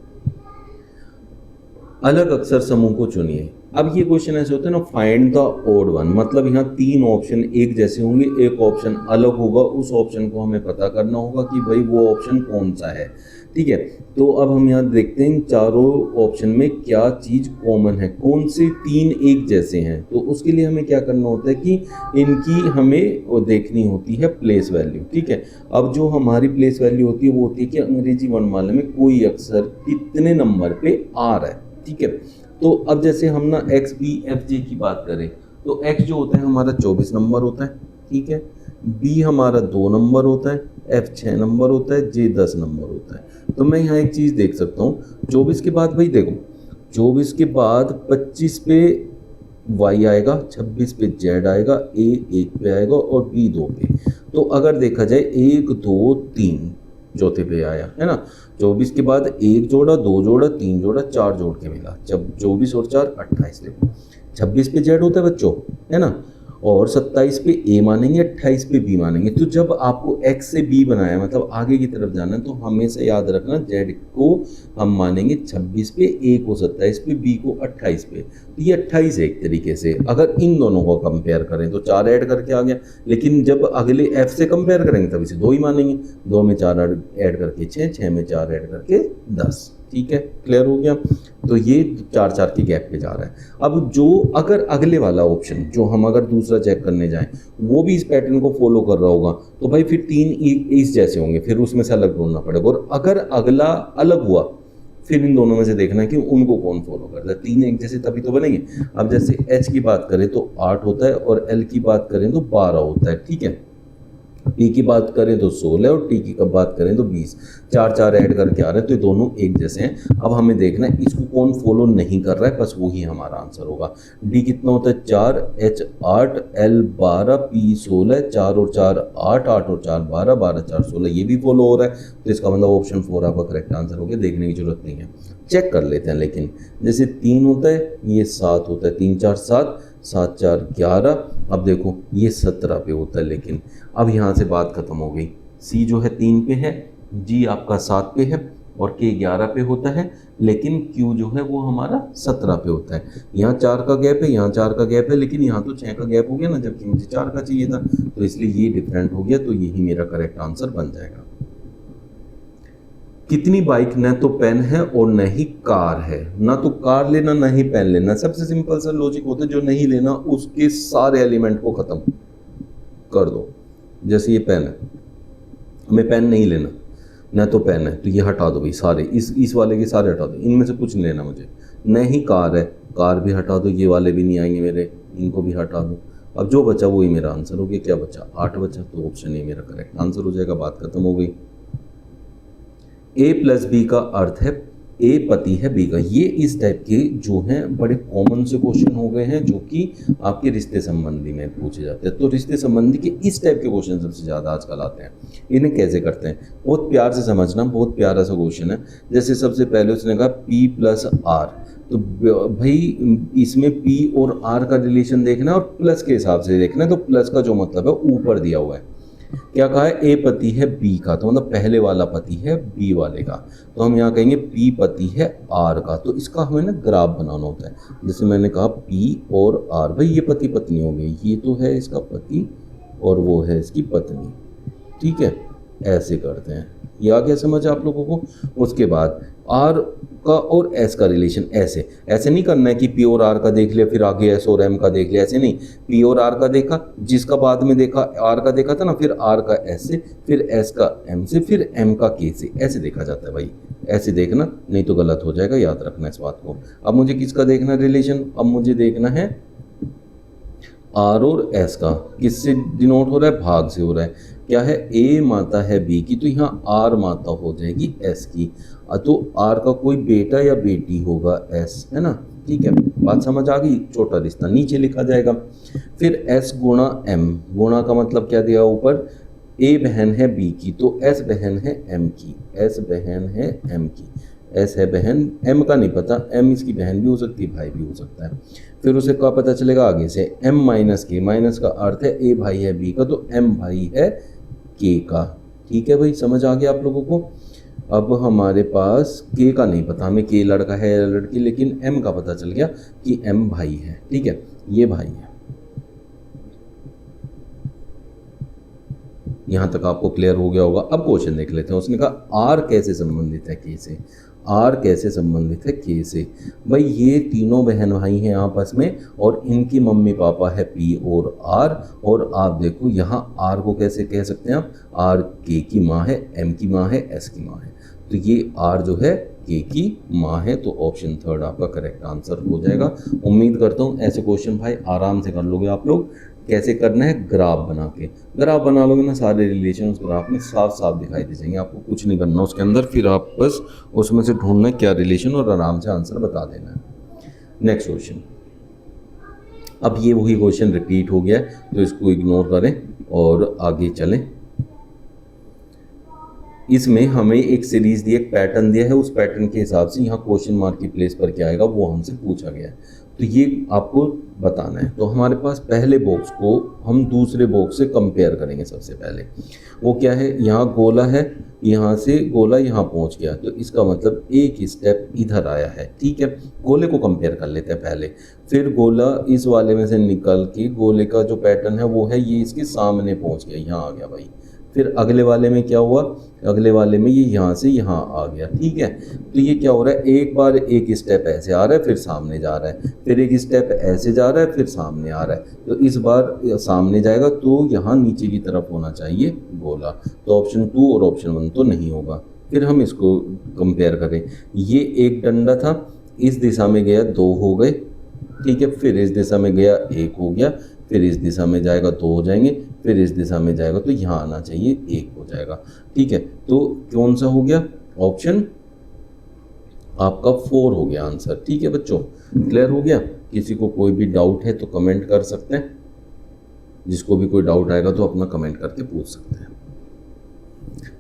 अलग अक्षर समूह को चुनिए। अब ये क्वेश्चन ऐसे होते हैं ना, फाइंड द ओड वन, मतलब यहाँ 3 ऑप्शन एक जैसे होंगे, एक ऑप्शन अलग होगा, उस ऑप्शन को हमें पता करना होगा कि भाई वो ऑप्शन कौन सा है, ठीक है। तो अब हम यहाँ देखते हैं चारों ऑप्शन में क्या चीज कॉमन है, कौन से 3 एक जैसे हैं। तो उसके लिए हमें क्या करना होता है कि इनकी हमें वो देखनी होती है प्लेस वैल्यू, ठीक है। अब जो हमारी प्लेस वैल्यू होती है वो होती है कि अंग्रेजी वर्णमाला में कोई अक्षर कितने नंबर पे आ रहा है, ठीक है। तो अब जैसे हम ना एक्स बी एफ जे की बात करें तो एक्स जो होता है हमारा 24 नंबर होता है, ठीक है। बी हमारा 2 नंबर होता है, एफ 6 नंबर होता है, जे 10 नंबर होता है। तो मैं यहाँ एक चीज़ देख सकता हूँ, 24 के बाद भाई देखो, 24 के बाद 25 पे वाई आएगा, 26 पे जेड आएगा, ए 1 पे आएगा और बी 2 पे। तो अगर देखा जाए 1 2 3 चौथे पे आया है ना। 24 के बाद 1 जोड़ा, 2 जोड़ा, 3 जोड़ा, 4 जोड़ के मिला, जब 24 और 4 28। देखो 26 पे जेड होता है बच्चों, है ना, और 27 पे ए मानेंगे, 28 पे बी मानेंगे। तो जब आपको एक्स से बी बनाया मतलब आगे की तरफ जाना है, तो हमेशा याद रखना जेड को हम मानेंगे 26 पे, ए को 27 पे, बी को 28 पे। तो ये 28 है एक तरीके से। अगर इन दोनों को कंपेयर करें तो 4 ऐड करके आ गया, लेकिन जब अगले एफ से कंपेयर करेंगे तब इसे 2 ही मानेंगे। 2 में 4 ऐड करके 6, 6 में 4 ऐड करके 10, ठीक है, क्लियर हो गया। तो ये 4 4 के गैप पे जा रहा है। अब जो अगर अगले वाला ऑप्शन जो हम अगर दूसरा चेक करने जाएं वो भी इस पैटर्न को फॉलो कर रहा होगा तो भाई फिर 3 इस जैसे होंगे, फिर उसमें से अलग ढूंढना पड़ेगा। और अगर अगला अलग हुआ फिर इन दोनों में से देखना है कि उनको कौन फॉलो करता है। तीन एक जैसे तभी तो बनेंगे। अब जैसे H की बात करें तो 8 होता है और L की बात करें तो 12 होता है, ठीक है। P की बात करें तो 16 और T की कब बात करें तो 20। चार चार ऐड करके आ रहे हैं तो ये दोनों एक जैसे हैं। अब हमें देखना है इसको कौन फॉलो नहीं कर रहा है, बस वही हमारा आंसर होगा। D कितना होता है 4, H 8, L 12, P 16, 4 और 4 8, 8 और 4 12, 12 4 16, ये भी फॉलो हो रहा है। तो इसका मतलब ऑप्शन 4 आपका करेक्ट आंसर हो गया, देखने की जरूरत नहीं है, चेक कर लेते हैं। लेकिन जैसे 3 होता है, ये 7 होता है, 3 4 7, 7 4 11। अब देखो ये 17 पे होता है, लेकिन अब यहाँ से बात खत्म हो गई। C जो है 3 पे है, G आपका 7 पे है और K 11 पे होता है, लेकिन Q जो है वो हमारा 17 पे होता है। यहाँ 4 का गैप है, यहाँ 4 का गैप है, लेकिन यहाँ तो 6 का गैप हो गया ना, जबकि मुझे 4 का चाहिए था, तो इसलिए ये डिफरेंट हो गया। तो यही मेरा करेक्ट आंसर बन जाएगा। कितनी बाइक न तो पेन है और न ही कार है। ना तो कार लेना ना ही पेन लेना, सबसे सिंपल सा लॉजिक होता है, जो नहीं लेना उसके सारे एलिमेंट को खत्म कर दो। जैसे ये पेन है, हमें पेन नहीं लेना, न तो पेन है तो ये हटा दो भाई सारे, इस वाले के सारे हटा दो, इनमें से कुछ नहीं लेना मुझे। न ही कार है, कार भी हटा दो, ये वाले भी नहीं आएंगे मेरे, इनको भी हटा दो। अब जो बचा वही मेरा आंसर हो गया। क्या बचा? 8 बचा, तो ऑप्शन ए मेरा करेक्ट आंसर हो जाएगा। बात खत्म हो गई। A प्लस बी का अर्थ है ए पति है बी का। ये इस टाइप के जो हैं बड़े कॉमन से क्वेश्चन हो गए हैं, जो कि आपके रिश्ते संबंधी में पूछे जाते हैं। तो रिश्ते संबंधी के इस टाइप के क्वेश्चन सबसे ज़्यादा आजकल आते हैं। इन्हें कैसे करते हैं, बहुत प्यार से समझना, बहुत प्यारा सा क्वेश्चन है। जैसे सबसे पहले उसने कहा P प्लस R, तो भाई इसमें P और R का रिलेशन देखना है और प्लस के हिसाब से देखना है। तो प्लस का जो मतलब है ऊपर दिया हुआ है। क्या कहा है? ए पति है बी का, तो मतलब पहले वाला पति है बी वाले का। तो हम यहाँ कहेंगे पी पति है आर का। तो इसका हमें ना ग्राफ बनाना होता है। जैसे मैंने कहा पी और आर, भाई ये पति पत्नी हो गई, ये तो है इसका पति और वो है इसकी पत्नी, ठीक है। ऐसे करते हैं, ये आ गया समझ आप लोगों को। उसके बाद आर का और एस का रिलेशन ऐसे नहीं करना है कि पी और आर का देख लिया फिर आगे एस और एम का देख लिया, ऐसे नहीं। पी और आर का देखा, जिसका बाद में देखा आर का देखा था ना, फिर आर का एस से, फिर एस का एम से, फिर एम का के से, ऐसे देखा जाता है भाई। ऐसे देखना, नहीं तो गलत हो जाएगा, याद रखना इस बात को। अब मुझे किसका देखना रिलेशन? अब मुझे देखना है आर और एस का। किससे डिनोट हो रहा है? भाग से हो रहा है। क्या है? ए माता है बी की, तो यहाँ आर माता हो जाएगी एस की। तो आर का कोई बेटा या बेटी होगा एस, है ना, ठीक है। बात समझ आ गई? छोटा रिश्ता नीचे लिखा जाएगा। फिर एस गुणा एम, गुणा का मतलब क्या दिया ऊपर? ए बहन है बी की, तो एस बहन है एम की, एस बहन है एम की, एस है बहन, एम का नहीं पता, एम इसकी बहन भी हो सकती है, भाई भी हो सकता है। फिर उसे क्या पता चलेगा आगे से? एम माइनस के, माइनस का अर्थ है ए भाई है बी का, तो एम भाई है के का, ठीक है भाई, समझ आ गया आप लोगों को। अब हमारे पास के का नहीं पता हमें, के लड़का है या लड़की, लेकिन एम का पता चल गया कि एम भाई है, ठीक है, ये भाई है। यहाँ तक आपको क्लियर हो गया होगा। अब क्वेश्चन देख लेते हैं। उसने कहा आर कैसे संबंधित है के से, आर कैसे संबंधित है के से। भाई ये तीनों बहन भाई हैं आपस में और इनकी मम्मी पापा है पी और आर। और आप देखो यहाँ आर को कैसे कह सकते हैं आप? आर के की माँ है, एम की माँ है, एस की माँ है, तो ये आर जो है के की माँ है। तो ऑप्शन थर्ड आपका करेक्ट आंसर हो जाएगा। उम्मीद करता हूँ ऐसे क्वेश्चन भाई आराम से कर लोगे आप लोग। कैसे करना है? ग्राफ बना के, ग्राफ बना लोगे ना, सारे रिलेशन उस ग्राफ में साफ साफ दिखाई दे जाएंगे। आपको कुछ नहीं करना उसके अंदर, फिर आप बस उसमें से ढूंढना है क्या रिलेशन और आराम से आंसर बता देना है। Next question. अब ये वही क्वेश्चन रिपीट हो गया है, तो इसको इग्नोर करें और आगे चलें। इसमें हमें एक सीरीज दी, एक पैटर्न दिया है, उस पैटर्न के हिसाब से यहाँ क्वेश्चन मार्क की प्लेस पर क्या आएगा वो हमसे पूछा गया है, तो ये आपको बताना है। तो हमारे पास पहले बॉक्स को हम दूसरे बॉक्स से कंपेयर करेंगे। सबसे पहले वो क्या है? यहाँ गोला है, यहाँ से गोला यहाँ पहुँच गया, तो इसका मतलब एक स्टेप इधर आया है, ठीक है। गोले को कंपेयर कर लेते हैं पहले। फिर गोला इस वाले में से निकल के गोले का जो पैटर्न है वो है ये इसके सामने पहुँच गया, यहाँ आ गया भाई। फिर अगले वाले में क्या हुआ? अगले वाले में ये यहाँ से यहाँ आ गया, ठीक है। तो ये क्या हो रहा है? एक बार एक स्टेप ऐसे आ रहा है, फिर सामने जा रहा है, फिर एक स्टेप ऐसे जा रहा है, फिर सामने आ रहा है। तो इस बार सामने जाएगा तो यहाँ नीचे की तरफ होना चाहिए गोला। तो ऑप्शन 2 और ऑप्शन 1 तो नहीं होगा, फिर हम इसको कंपेयर करें, ये एक डंडा था, इस दिशा में गया 2 हो गए, ठीक है, फिर इस दिशा में गया 1 हो गया, फिर इस दिशा में जाएगा 2 हो जाएंगे, फिर इस दिशा में जाएगा तो यहाँ आना चाहिए 1 हो जाएगा, ठीक है। तो कौन सा हो गया, ऑप्शन आपका 4 हो गया आंसर, ठीक है बच्चों, क्लियर हो गया। किसी को कोई भी डाउट है तो कमेंट कर सकते हैं, जिसको भी कोई डाउट आएगा तो अपना कमेंट करके पूछ सकते हैं।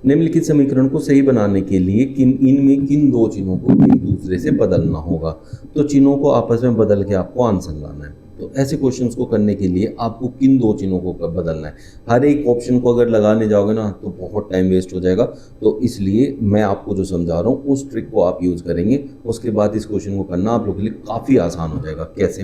निम्नलिखित समीकरण को सही बनाने के लिए इनमें किन दो चिन्हों को एक दूसरे से बदलना होगा, तो चिन्हों को आपस में बदल के आपको आंसर लाना है। तो ऐसे क्वेश्चंस को करने के लिए आपको किन दो चिन्हों को बदलना है। हर एक ऑप्शन को अगर लगाने जाओगे ना तो बहुत टाइम वेस्ट हो जाएगा, तो इसलिए मैं आपको जो समझा रहा हूँ उस ट्रिक को आप यूज़ करेंगे, उसके बाद इस क्वेश्चन को करना आप लोगों के लिए काफ़ी आसान हो जाएगा। कैसे,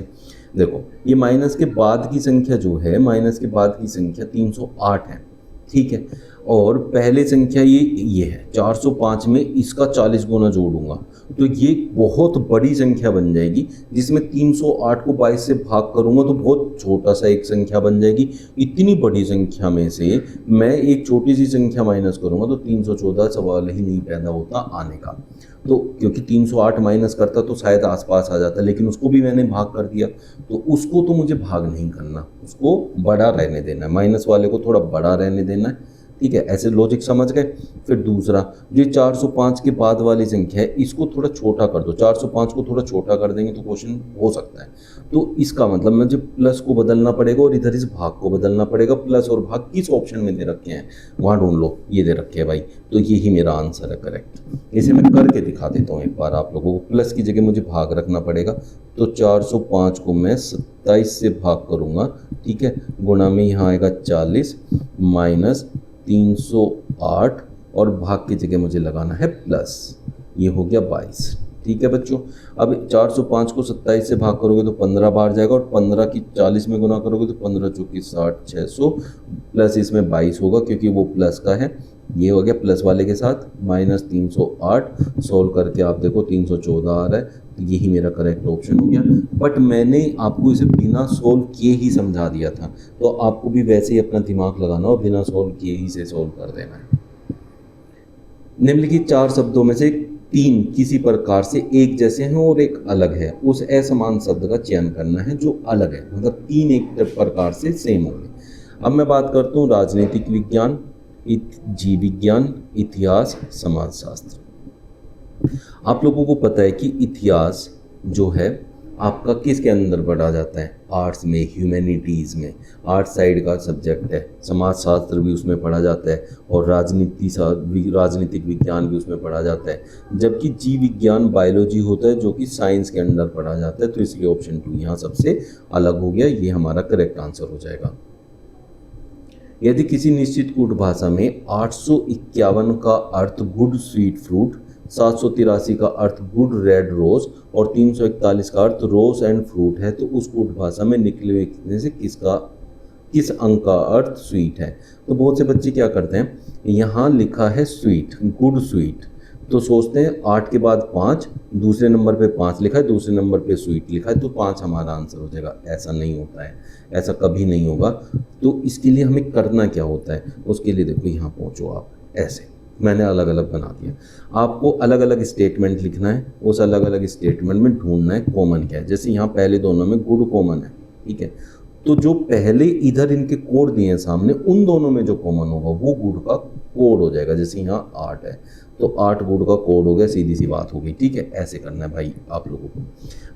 देखो ये माइनस के बाद की संख्या जो है, माइनस के बाद की संख्या 308 है, ठीक है, और पहले संख्या ये है 405 में इसका 40 गुना जोड़ूंगा तो ये बहुत बड़ी संख्या बन जाएगी, जिसमें 308 को 22 से भाग करूंगा तो बहुत छोटा सा एक संख्या बन जाएगी। इतनी बड़ी संख्या में से मैं एक छोटी सी संख्या माइनस करूंगा तो 314 सवाल ही नहीं पैदा होता आने का। तो क्योंकि 308 माइनस करता तो शायद आसपास आ जाता, लेकिन उसको भी मैंने भाग कर दिया, तो उसको तो मुझे भाग नहीं करना, उसको बड़ा रहने देना है, माइनस वाले को थोड़ा बड़ा रहने देना है, ठीक है। ऐसे लॉजिक समझ गए। फिर दूसरा, जो 405 के बाद वाली संख्या है इसको थोड़ा छोटा कर दो, 405 को थोड़ा छोटा कर देंगे तो क्वेश्चन हो सकता है। तो इसका मतलब मुझे प्लस को बदलना पड़ेगा और इधर इस भाग को बदलना पड़ेगा। प्लस और भाग किस ऑप्शन में दे रखे हैं वहाँ ढूंढ लो, ये दे रखे हैं भाई, तो यही मेरा आंसर है करेक्ट। इसे मैं करके दिखा देता हूँ एक बार आप लोगों को। प्लस की जगह मुझे भाग रखना पड़ेगा, तो 405 को मैं 27 से भाग करूँगा, ठीक है, गुणा में यहाँ आएगा 40 माइनस 308 और भाग की जगह मुझे लगाना है प्लस, ये हो गया 22, ठीक है बच्चों। अब 405 को 27 से भाग करोगे तो 15 बार जाएगा और 15 की 40 में गुना करोगे तो 15 चौकी 60, 600 प्लस इसमें 22 होगा क्योंकि वो प्लस का है, ये हो गया प्लस वाले के साथ माइनस 308। सोल्व करके आप देखो 314 आ रहा है, तो यही मेरा करेक्ट ऑप्शन हो गया। बट मैंने आपको इसे बिना सोल्व किए ही समझा दिया था, तो आपको भी वैसे ही अपना दिमाग लगाना और बिना सोल्व किए ही से सोल्व कर देना है। निम्नलिखित 4 शब्दों में से 3 किसी प्रकार से एक जैसे हैं और एक अलग है, उस असमान शब्द का चयन करना है जो अलग है, मतलब 3 एक प्रकार से सेम होंगे। अब मैं बात करता हूँ राजनीतिक विज्ञान, जीव विज्ञान, इतिहास, समाजशास्त्र। आप लोगों को पता है कि इतिहास जो है आपका किसके अंदर पढ़ा जाता है, आर्ट्स में, ह्यूमैनिटीज़ में, आर्ट साइड का सब्जेक्ट है। समाजशास्त्र भी उसमें पढ़ा जाता है और राजनीतिक विज्ञान भी उसमें पढ़ा जाता है, जबकि जीव विज्ञान बायोलॉजी होता है जो कि साइंस के अंदर पढ़ा जाता है। तो इसलिए ऑप्शन 2 यहाँ सबसे अलग हो गया, ये हमारा करेक्ट आंसर हो जाएगा। यदि किसी निश्चित कूट भाषा में 851 का अर्थ गुड स्वीट फ्रूट, 783 का अर्थ गुड रेड रोज और 341 का अर्थ रोज एंड फ्रूट है, तो उस कूट भाषा में निकले हुए से किस अंक का अर्थ स्वीट है। तो बहुत से बच्चे क्या करते हैं, यहाँ लिखा है स्वीट, गुड स्वीट, तो सोचते हैं 8 के बाद 5, दूसरे नंबर पे 5 लिखा है, दूसरे नंबर पे स्वीट लिखा है, तो 5 हमारा आंसर हो जाएगा। ऐसा नहीं होता है, ऐसा कभी नहीं होगा। तो इसके लिए हमें करना क्या होता है, उसके लिए देखो यहाँ पहुँचो आप, ऐसे मैंने अलग अलग बना दिया। आपको अलग अलग स्टेटमेंट लिखना है, उस अलग अलग स्टेटमेंट में ढूंढना है कॉमन क्या है। जैसे यहाँ पहले दोनों में गुड कॉमन है, ठीक है, तो जो पहले इधर इनके कोड दिए हैं सामने, उन दोनों में जो कॉमन होगा वो गुड का कोड हो जाएगा। जैसे यहाँ 8 है तो 8 गुड का कोड हो गया, सीधी सी बात हो गई, ठीक है। ऐसे करना है भाई आप लोगों को।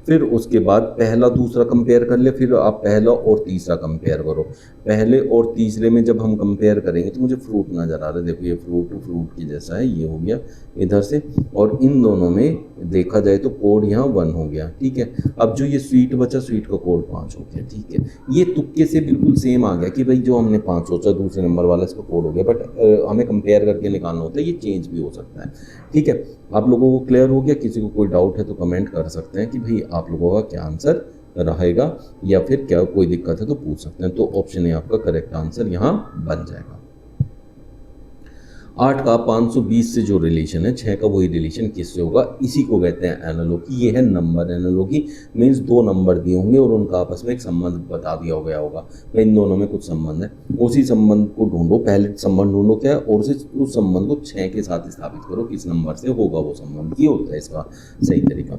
फिर उसके बाद पहला दूसरा कंपेयर कर ले, फिर आप पहला और तीसरा कंपेयर करो। पहले और तीसरे में जब हम कंपेयर करेंगे तो मुझे फ्रूट नज़र आ रहा है, देखो ये फ्रूट की जैसा है, ये हो गया इधर से, और इन दोनों में देखा जाए तो कोड यहाँ 1 हो गया, ठीक है। अब जो ये स्वीट बचा, स्वीट का कोड 5 हो गया, ठीक है। ये तुक्के से बिल्कुल सेम आ गया कि भाई जो हमने 5 सोचा दूसरे नंबर वाला इसका कोड हो गया, बट हमें कंपेयर करके निकालना होता है, ये चेंज भी हो सकता है, ठीक है। आप लोगों को क्लियर हो गया? किसी को कोई डाउट है तो कमेंट कर सकते हैं कि भाई आप लोगों का क्या आंसर रहेगा, या फिर क्या कोई दिक्कत है तो पूछ सकते हैं। तो ऑप्शन ए आपका करेक्ट आंसर यहाँ बन जाएगा। 8 का 520 से जो रिलेशन है, 6 का वही रिलेशन किससे होगा, इसी को कहते हैं एनालॉगी। ये है नंबर एनालॉगी, मीन्स दो नंबर दिए होंगे और उनका आपस में एक संबंध बता दिया गया होगा, भाई इन दोनों में कुछ संबंध है, उसी संबंध को ढूंढो। पहले संबंध ढूंढो क्या है, और उस संबंध को 6 के साथ स्थापित करो, किस नंबर से होगा वो संबंध, ये होता है इसका सही तरीका।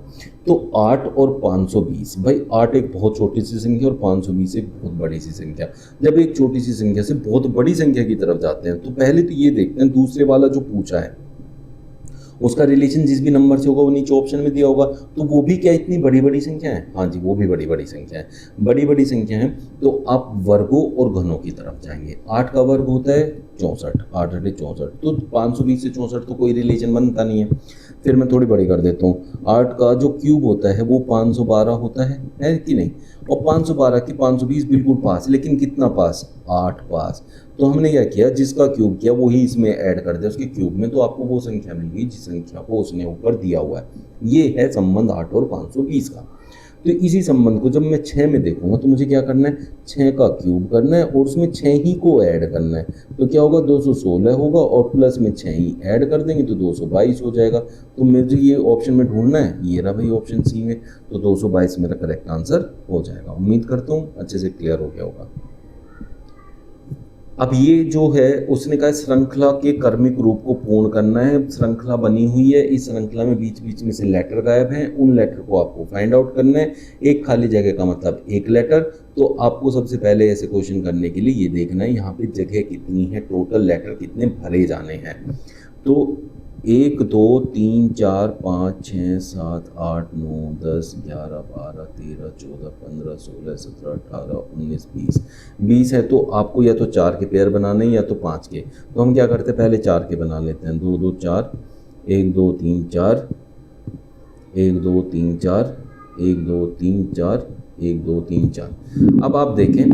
तो 8 और 520, भाई 8 एक बहुत छोटी सी संख्या और 520 एक बहुत बड़ी सी संख्या। जब एक छोटी सी संख्या से बहुत बड़ी संख्या की तरफ जाते हैं तो पहले तो ये देखते हैं दूसरे वाला जो पूछा है उसका रिलेशन जिस भी नंबर से होगा वो नीचे ऑप्शन में दिया होगा, तो वो भी क्या इतनी बड़ी बड़ी संख्या है, हाँ जी वो भी बड़ी बड़ी संख्या है, बड़ी बड़ी संख्या है। तो आप वर्गों और घनों की तरफ जाएंगे। 8 का वर्ग होता है 64, 8 8 64, तो 520 से 64 तो कोई रिलेशन बनता नहीं है। फिर मैं थोड़ी बड़ी कर देता हूँ, 8 का जो क्यूब होता है वो 512 होता है कि नहीं, और 512 की 520 बिल्कुल पास, लेकिन कितना पास, 8 पास। तो हमने क्या किया, जिसका क्यूब किया वही इसमें ऐड कर दिया उसके क्यूब में, तो आपको वो संख्या मिल गई जिस संख्या को उसने ऊपर दिया हुआ है। ये है संबंध 8 और 520 का। तो इसी संबंध को जब मैं 6 में देखूंगा तो मुझे क्या करना है, 6 का क्यूब करना है और उसमें 6 ही को ऐड करना है। तो क्या होगा, 216 होगा और प्लस में 6 ही ऐड कर देंगे तो 222 हो जाएगा। तो मुझे ये ऑप्शन में ढूंढना है, ये रहा भाई ऑप्शन सी में, तो 222 मेरा करेक्ट आंसर हो जाएगा। उम्मीद करता हूँ अच्छे से क्लियर हो गया होगा। अब ये जो है उसने कहा श्रृंखला के क्रमिक रूप को पूर्ण करना है। श्रृंखला बनी हुई है, इस श्रृंखला में बीच बीच में से लेटर गायब हैं, उन लेटर को आपको फाइंड आउट करना है। एक खाली जगह का मतलब एक लेटर। तो आपको सबसे पहले ऐसे क्वेश्चन करने के लिए ये देखना है यहाँ पे जगह कितनी है, टोटल लेटर कितने भरे जाने हैं। तो 1 2 3 4 5 6 7 8 9 10 11 12 13 14 15 16 17 18 19 20 है। तो आपको या तो 4 के पेयर बनाने हैं या तो 5 के। तो हम क्या करते हैं, पहले 4 के बना लेते हैं। 2 2 4 1 2 3 4 1 2 3 4 1 2 3 4 1 2 3 4। अब आप देखें,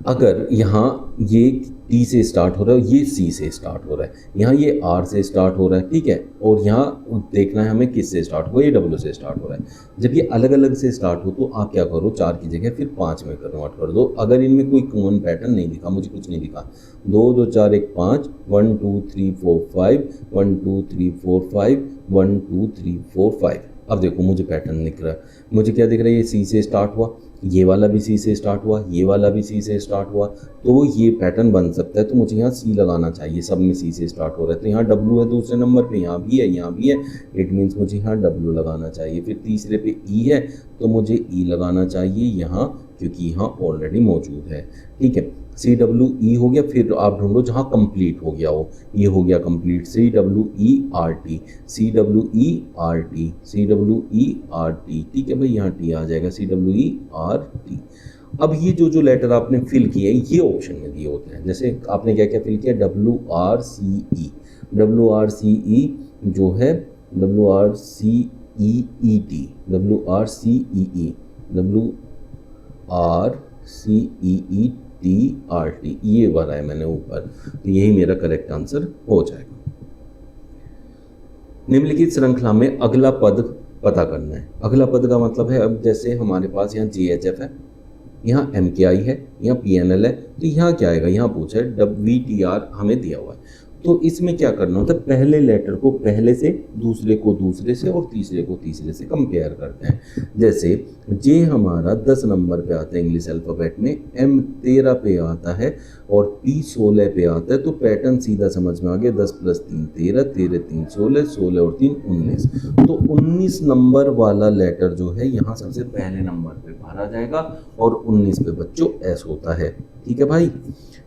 अगर यहाँ ये टी से स्टार्ट हो रहा है, ये सी से स्टार्ट हो रहा है, यहाँ ये आर से स्टार्ट हो रहा है, ठीक है, और यहाँ देखना है हमें किस से स्टार्ट हुआ, ये डब्ल्यू से स्टार्ट हो रहा है। जब ये अलग अलग से स्टार्ट हो तो आप क्या करो, 4 की जगह फिर 5 में कन्वर्ट कर दो। अगर इनमें कोई कॉमन पैटर्न नहीं दिखा, मुझे कुछ नहीं दिखा, 2 2 4 1 5 1 2 3 4 5 1 2 3 4 5 1 2 3 4 5। अब देखो मुझे पैटर्न दिख रहा है, मुझे क्या दिख रहा है, ये सी से स्टार्ट हुआ, ये वाला भी सी से स्टार्ट हुआ, ये वाला भी सी से स्टार्ट हुआ, तो ये पैटर्न बन सकता है। तो मुझे यहाँ सी लगाना चाहिए, सब में सी से स्टार्ट हो रहा है। तो यहाँ डब्ल्यू है दूसरे नंबर पे, यहाँ भी है, यहाँ भी है, इट मीन्स मुझे यहाँ डब्ल्यू लगाना चाहिए। फिर तीसरे पे ई है तो मुझे ई लगाना चाहिए यहाँ, क्योंकि यहाँ ऑलरेडी मौजूद है, ठीक है। सी डब्ल्यू ई हो गया, फिर आप ढूंढो जहाँ कंप्लीट हो गया हो, ये हो गया complete, C W E R T, C W E R T, C W E R T, ठीक है भाई, यहाँ टी आ जाएगा, C W E R T. अब ये जो लेटर आपने फिल किए ये ऑप्शन में दिए होते हैं। जैसे आपने क्या क्या फिल किया, W R C E, W R C E जो है W R C E E T, W R C E E, W R C E E T R T, ये वाला है मैंने ऊपर, तो यही मेरा करेक्ट आंसर हो जाएगा। निम्नलिखित श्रृंखला में अगला पद पता करना है। अगला पद का मतलब है, अब जैसे हमारे पास यहाँ GHF है, यहाँ MKI है, यहाँ PNL है, तो यहाँ क्या आएगा, यहाँ पूछा है WTR हमें दिया हुआ है। तो इसमें क्या करना होता है, पहले लेटर को पहले से, दूसरे को दूसरे से और तीसरे को तीसरे से कंपेयर करते हैं। जैसे जे हमारा 10 नंबर पे आता है इंग्लिश अल्फ़ाबेट में, M 13 पे आता है और P 16 पे आता है, तो पैटर्न सीधा समझ में आ गया, 10 + 3 13, 13 3 16, 16 और 3 19। तो 19 नंबर वाला लेटर जो है यहाँ सबसे पहले नंबर पे भरा जाएगा और 19 पे बच्चों S होता है, ठीक है भाई।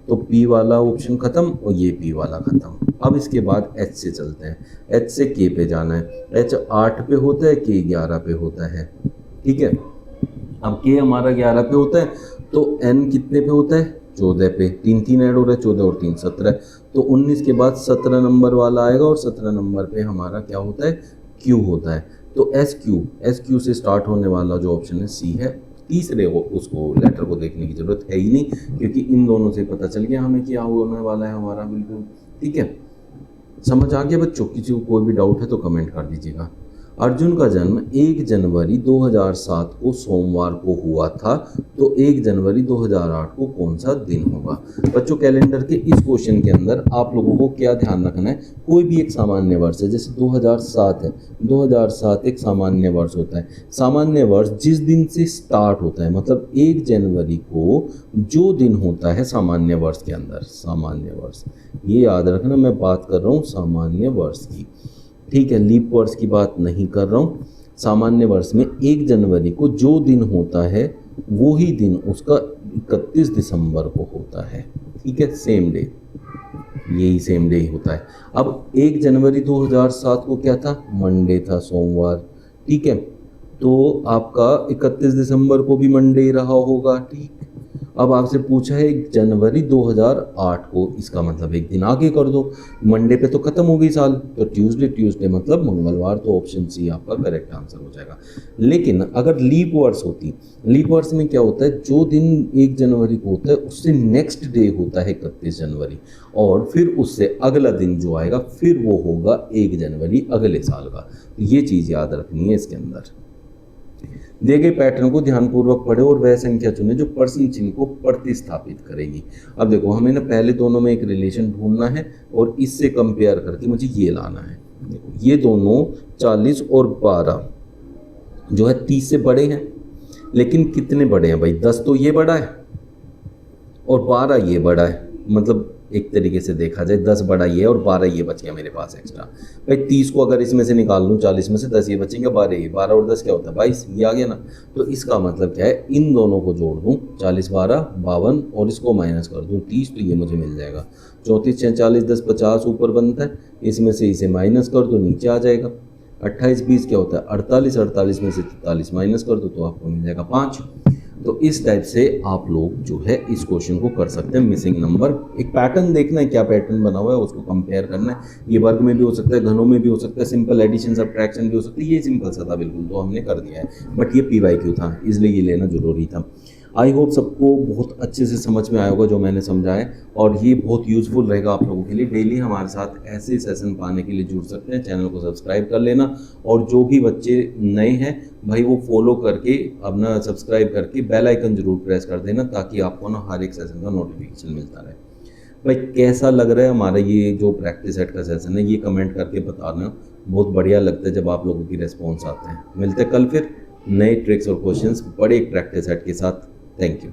तो P वाला ऑप्शन खत्म और ये P वाला खत्म। अब इसके बाद H से चलते हैं, H से K पे जाना है। H 8 पे होता है, K 11 पे होता है, ठीक है। अब K हमारा 11 पे होता है, तो N कितने पे होता है, 14 पे, 3 3 ऐड हो रहा है, 14 और 3 17, तो 19 के बाद 17 नंबर वाला आएगा और 17 नंबर पे हमारा क्या होता है, Q होता है। तो SQ से स्टार्ट होने वाला जो ऑप्शन है C है। तीसरे उसको लेटर को देखने की ज़रूरत है ही नहीं, क्योंकि इन दोनों से पता चल गया हमें क्या होने वाला है हमारा, बिल्कुल ठीक है। समझ आ गया बच्चों? किसी को कोई भी डाउट है तो कमेंट कर दीजिएगा। अर्जुन का जन्म 1 जनवरी 2007 को सोमवार को हुआ था, तो 1 जनवरी 2008 को कौन सा दिन होगा। बच्चों कैलेंडर के इस क्वेश्चन के अंदर आप लोगों को क्या ध्यान रखना है, कोई भी एक सामान्य वर्ष है, जैसे 2007 है, 2007 एक सामान्य वर्ष होता है। सामान्य वर्ष जिस दिन से स्टार्ट होता है, मतलब 1 जनवरी को जो दिन होता है सामान्य वर्ष के अंदर, सामान्य वर्ष, ये याद रखना, मैं बात कर रहा हूँ सामान्य वर्ष की, ठीक है, लीप वर्ष की बात नहीं कर रहा हूँ। सामान्य वर्ष में 1 जनवरी को जो दिन होता है वो ही दिन उसका 31 दिसंबर को होता है, ठीक है, सेम डे, यही सेम डे ही होता है। अब 1 जनवरी 2007 को क्या था, मंडे था, सोमवार, ठीक है, तो आपका 31 दिसंबर को भी मंडे ही रहा होगा, ठीक। अब आपसे पूछा है 1 जनवरी 2008 को, इसका मतलब एक दिन आगे कर दो, मंडे पे तो खत्म हो गई साल, तो ट्यूसडे मतलब मंगलवार, तो ऑप्शन सी आपका करेक्ट आंसर हो जाएगा। लेकिन अगर लीप वर्ष होती, लीप वर्ष में क्या होता है, जो दिन 1 जनवरी को होता है उससे नेक्स्ट डे होता है 31 जनवरी, और फिर उससे अगला दिन जो आएगा फिर वो होगा 1 जनवरी अगले साल का। तो ये चीज़ याद रखनी है इसके अंदर। दिए गए पैटर्न को ध्यानपूर्वक पढ़े और वह संख्या चुने जो प्रश्न चिन्ह को प्रतिस्थापित करेगी। अब देखो हमें ना पहले दोनों में एक रिलेशन ढूंढना है और इससे कंपेयर करके मुझे ये लाना है। देखो ये दोनों 40 और 12 जो है 30 से बड़े हैं, लेकिन कितने बड़े हैं भाई, 10 तो ये बड़ा है और 12 ये बड़ा है, मतलब एक तरीके से देखा जाए 10 बड़ा ये और 12 ये बच गया मेरे पास एक्स्ट्रा। भाई 30 को अगर इसमें से निकाल लूँ, 40 में से 10 ये बचेंगे, 12 ये, 12 और 10 क्या होता है 22, ये आ गया ना। तो इसका मतलब क्या है, इन दोनों को जोड़ दूँ, 40 12 52 और इसको माइनस कर दूँ 30, तो ये मुझे मिल जाएगा 34 46 10 50 ऊपर बनता है, इसमें से इसे माइनस कर दो नीचे आ जाएगा। 28 20 क्या होता है 48, 48 में से 43 माइनस कर दो तो आपको मिल जाएगा 5। तो इस टाइप से आप लोग जो है इस क्वेश्चन को कर सकते हैं। मिसिंग नंबर, एक पैटर्न देखना है, क्या पैटर्न बना हुआ है उसको कंपेयर करना है। ये वर्ग में भी हो सकता है, घनों में भी हो सकता है, सिंपल एडिशन सब्ट्रैक्शन भी हो सकती है। ये सिंपल सा था बिल्कुल, तो हमने कर दिया है, बट ये PYQ था इसलिए ये लेना जरूरी था। आई होप सबको बहुत अच्छे से समझ में आया होगा जो मैंने समझाया, और ये बहुत यूज़फुल रहेगा आप लोगों के लिए। डेली हमारे साथ ऐसे सेशन पाने के लिए जुड़ सकते हैं, चैनल को सब्सक्राइब कर लेना, और जो भी बच्चे नए हैं भाई वो फॉलो करके अपना सब्सक्राइब करके बेल आइकन जरूर प्रेस कर देना, ताकि आपको ना हर एक सेशन का नोटिफिकेशन मिलता रहे। भाई कैसा लग रहा है हमारा ये जो प्रैक्टिस सेट का सेशन है, ये कमेंट करके बताना, बहुत बढ़िया लगता है जब आप लोगों की रिस्पॉन्स आते हैं। मिलते हैं कल फिर नए ट्रिक्स और क्वेश्चंस बड़े एक प्रैक्टिस सेट के साथ। Thank you.